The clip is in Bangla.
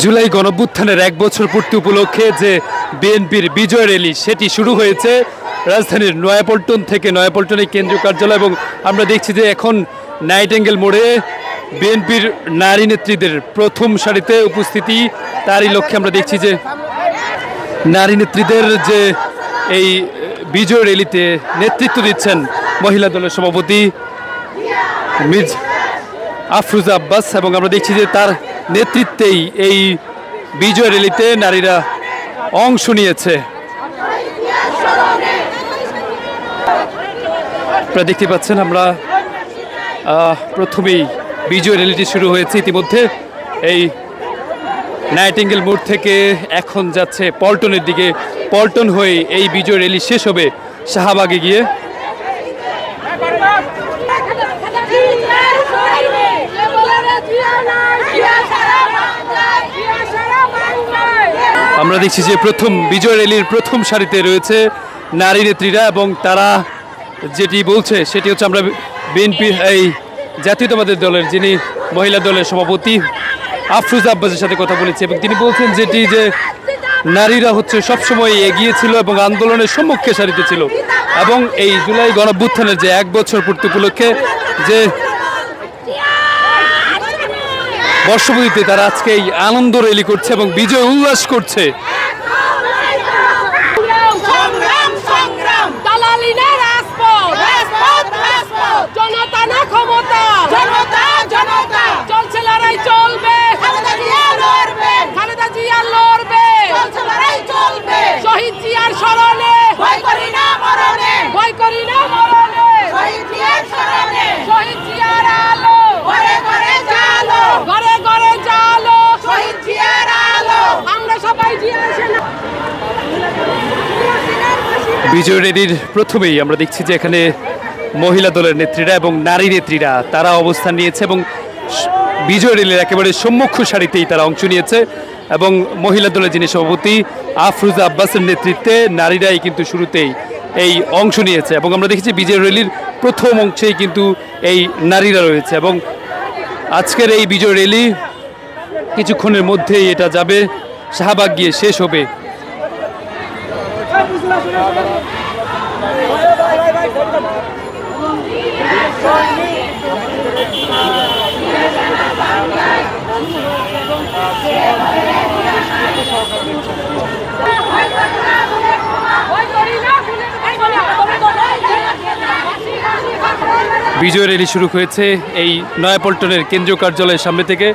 জুলাই গণঅভ্যুত্থানের ১ বছর পূর্তি উপলক্ষে যে বিএনপির বিজয় র্যালি সেটি শুরু হয়েছে রাজধানীর নয়াপল্টন থেকে। নয়াপল্টনের কেন্দ্রীয় কার্যালয়, এবং আমরা দেখছি যে এখন নাইটেঙ্গেল মোড়ে বিএনপির নারী নেত্রীদের প্রথম সারিতে উপস্থিতি। তারই লক্ষ্যে আমরা দেখছি যে নারী নেত্রীদের যে এই বিজয় র্যালিতে নেতৃত্ব দিচ্ছেন মহিলা দলের সভাপতি মির্জ আফরোজা আব্বাস, এবং আমরা দেখছি যে তার নেতৃত্বেই এই বিজয় র্যালিতে নারীরা অংশ নিয়েছে। আপনারা দেখতে পাচ্ছেন আমরা প্রথমেই বিজয় র্যালিটি শুরু হয়েছে। ইতিমধ্যে এই নাইটেঙ্গেল মোড় থেকে এখন যাচ্ছে পল্টনের দিকে। পল্টন হয়ে এই বিজয় র্যালি শেষ হবে শাহবাগে গিয়ে। আমরা দেখছি যে প্রথম বিজয় র্যালির প্রথম সারিতে রয়েছে নারী নেত্রীরা, এবং তারা যেটি বলছে সেটি হচ্ছে, আমরা বিএনপি এই জাতীয়তাবাদী দলের যিনি মহিলা দলের সভাপতি আফরোজা আব্বাসের সাথে কথা বলেছি, এবং তিনি বলছেন যেটি যে নারীরা হচ্ছে সবসময় এগিয়ে ছিল এবং আন্দোলনের সম্মুখে সারিতে ছিল, এবং এই জুলাই গণঅভ্যুত্থানের যে ১ বছর পূর্তি উপলক্ষে যে বর্ষপূর্তিতে তারা আজকে এই আনন্দ র্যালি করছে এবং বিজয় উল্লাস করছে। বিজয় র্যালির প্রথমেই আমরা দেখছি যে এখানে মহিলা দলের নেত্রীরা এবং নারী নেত্রীরা তারা অবস্থান নিয়েছে, এবং বিজয় র্যালির একেবারে সম্মুখ সারিতেই তারা অংশ নিয়েছে, এবং মহিলা দলের যিনি সভাপতি আফরোজা আব্বাসের নেতৃত্বে নারীরাই কিন্তু শুরুতেই এই অংশ নিয়েছে, এবং আমরা দেখেছি বিজয় র্যালির প্রথম অংশেই কিন্তু এই নারীরা রয়েছে, এবং আজকের এই বিজয় র্যালি কিছুক্ষণের মধ্যেই এটা যাবে শাহবাগ গিয়ে শেষ হবে। বিজয় র্যালি শুরু হয়েছে এই নয়াপল্টনের কেন্দ্রীয় কার্যালয়ের সামনে থেকে।